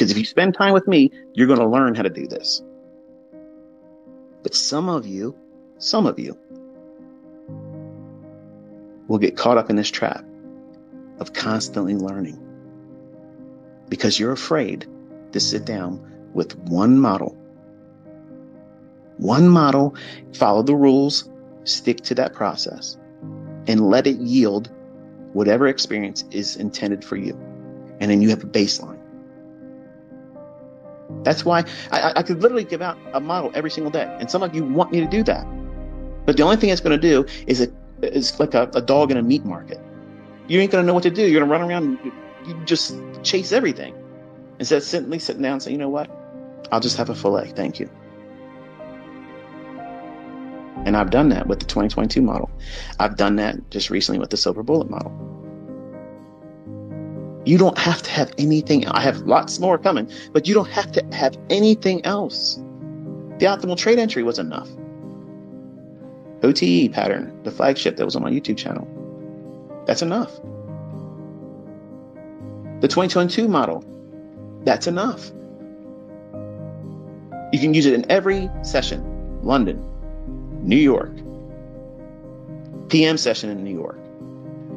Because if you spend time with me, you're going to learn how to do this. But some of you will get caught up in this trap of constantly learning because you're afraid to sit down with one model, follow the rules, stick to that process, and let it yield whatever experience is intended for you. And then you have a baseline. That's why I could literally give out a model every single day. And some of you want me to do that. But the only thing it's going to do is like a dog in a meat market. You ain't going to know what to do. You're going to run around and you just chase everything. Instead of sitting down and say, you know what? I'll just have a filet. Thank you. And I've done that with the 2022 model. I've done that just recently with the silver bullet model. You don't have to have anything. I have lots more coming, but you don't have to have anything else. The optimal trade entry was enough. OTE pattern, the flagship that was on my YouTube channel. That's enough. The 2022 model, that's enough. You can use it in every session. London, New York, PM session in New York.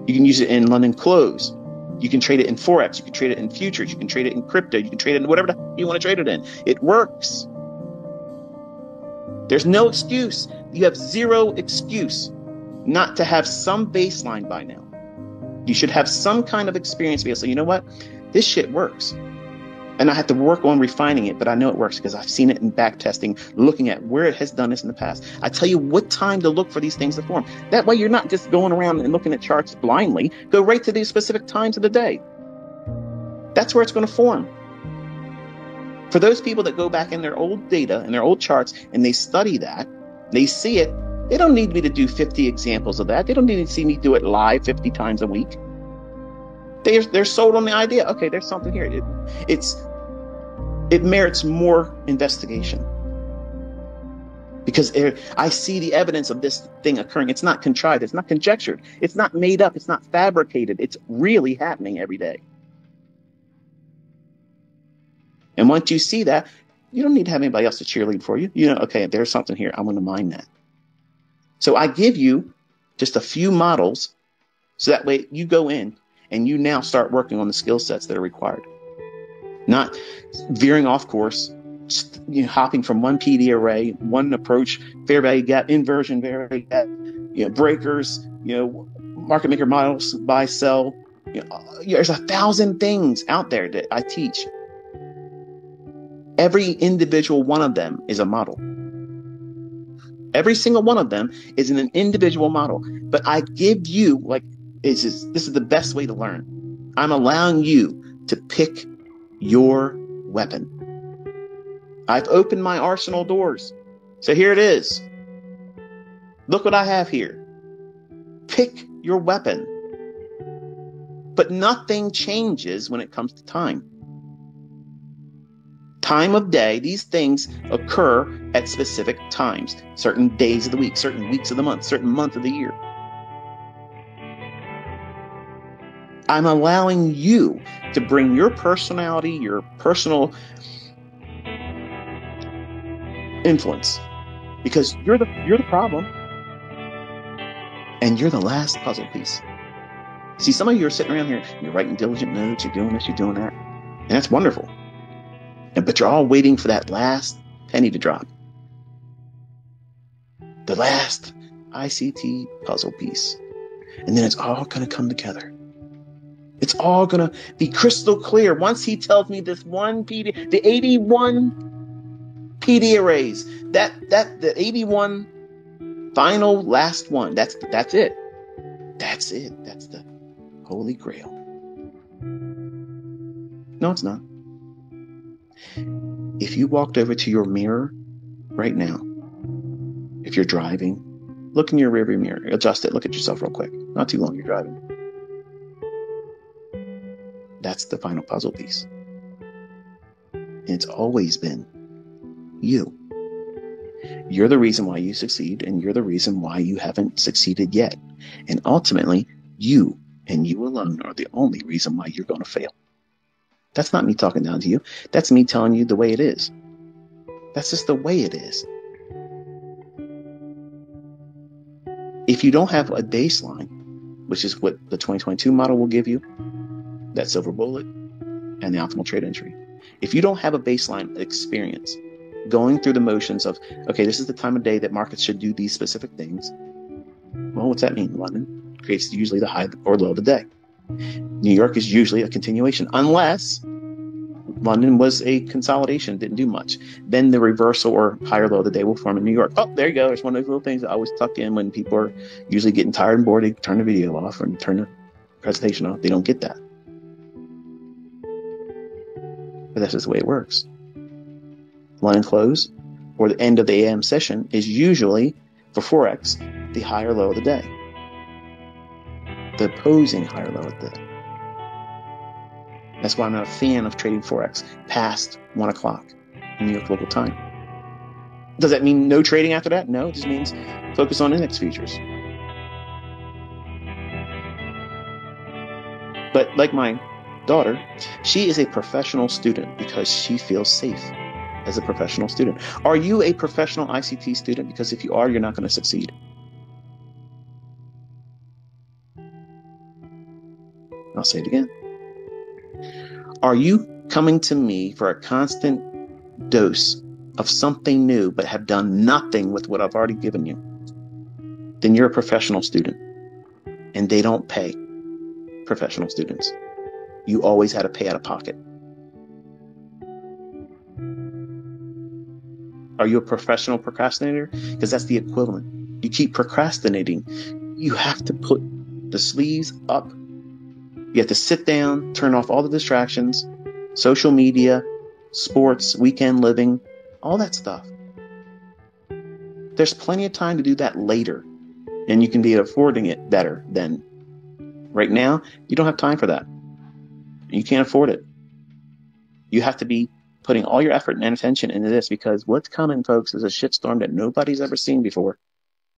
You can use it in London close. You can trade it in Forex. You can trade it in futures. You can trade it in crypto. You can trade it in whatever you want to trade it in. It works. There's no excuse. You have zero excuse not to have some baseline by now. You should have some kind of experience to be able to say, you know what? This shit works. And I have to work on refining it, but I know it works because I've seen it in back testing, looking at where it has done this in the past. I tell you what time to look for these things to form. That way you're not just going around and looking at charts blindly. Go right to these specific times of the day. That's where it's going to form. For those people that go back in their old data and their old charts and they study that, they see it, they don't need me to do 50 examples of that. They don't need to see me do it live 50 times a week. They're sold on the idea. Okay, there's something here. It merits more investigation because I see the evidence of this thing occurring. It's not contrived. It's not conjectured. It's not made up. It's not fabricated. It's really happening every day. And once you see that, you don't need to have anybody else to cheerlead for you. You know, okay, there's something here. I'm going to mine that. So I give you just a few models so that way you go in and you now start working on the skill sets that are required. Not veering off course, hopping from one PD array, one approach, fair value gap, inversion value gap, breakers, market maker models, buy, sell. There's 1,000 things out there that I teach. Every individual one of them is a model. Every single one of them is an individual model. But I give you, this is the best way to learn. I'm allowing you to pick your weapon. I've opened my arsenal doors. So here it is. Look what I have here. Pick your weapon. But nothing changes when it comes to time. Time of day, these things occur at specific times, certain days of the week, certain weeks of the month, certain month of the year. I'm allowing you to bring your personality, your personal influence, because you're the problem, and you're the last puzzle piece. See, some of you are sitting around here, you're writing diligent notes, you're doing this, you're doing that, and that's wonderful. But you're all waiting for that last penny to drop. The last ICT puzzle piece. And then it's all going to come together. It's all going to be crystal clear. Once he tells me this one PD, the 81 PD arrays, the 81 final last one, that's it. That's it. That's the Holy Grail. No, it's not. If you walked over to your mirror right now, if you're driving, look in your rearview mirror, adjust it, look at yourself real quick. Not too long, you're driving. That's the final puzzle piece. And it's always been you. You're the reason why you succeed, and you're the reason why you haven't succeeded yet. And ultimately, you and you alone are the only reason why you're going to fail. That's not me talking down to you. That's me telling you the way it is. That's just the way it is. If you don't have a baseline, which is what the 2022 model will give you, that silver bullet and the optimal trade entry. If you don't have a baseline experience going through the motions of, okay, this is the time of day that markets should do these specific things. Well, what's that mean? London creates usually the high or low of the day. New York is usually a continuation, unless London was a consolidation, didn't do much. Then the reversal or higher low of the day will form in New York. Oh, there you go. There's one of those little things that I always tuck in when people are usually getting tired and bored. They turn the video off and turn the presentation off. They don't get that. But that's just the way it works. London close or the end of the AM session is usually, for Forex, the higher low of the day. The opposing higher low of the day. That's why I'm not a fan of trading Forex past 1 o'clock in New York local time. Does that mean no trading after that? No, it just means focus on index futures. But like my daughter, she is a professional student because she feels safe as a professional student. Are you a professional ICT student? Because if you are, you're not going to succeed. I'll say it again. Are you coming to me for a constant dose of something new but have done nothing with what I've already given you? Then you're a professional student, and they don't pay professional students. You always had to pay out of pocket. Are you a professional procrastinator? Because that's the equivalent. You keep procrastinating. You have to put the sleeves up. You have to sit down, turn off all the distractions, social media, sports, weekend living, all that stuff. There's plenty of time to do that later, and you can be affording it better than right now. You don't have time for that. You can't afford it. You have to be putting all your effort and attention into this, because what's coming, folks, is a shitstorm that nobody's ever seen before.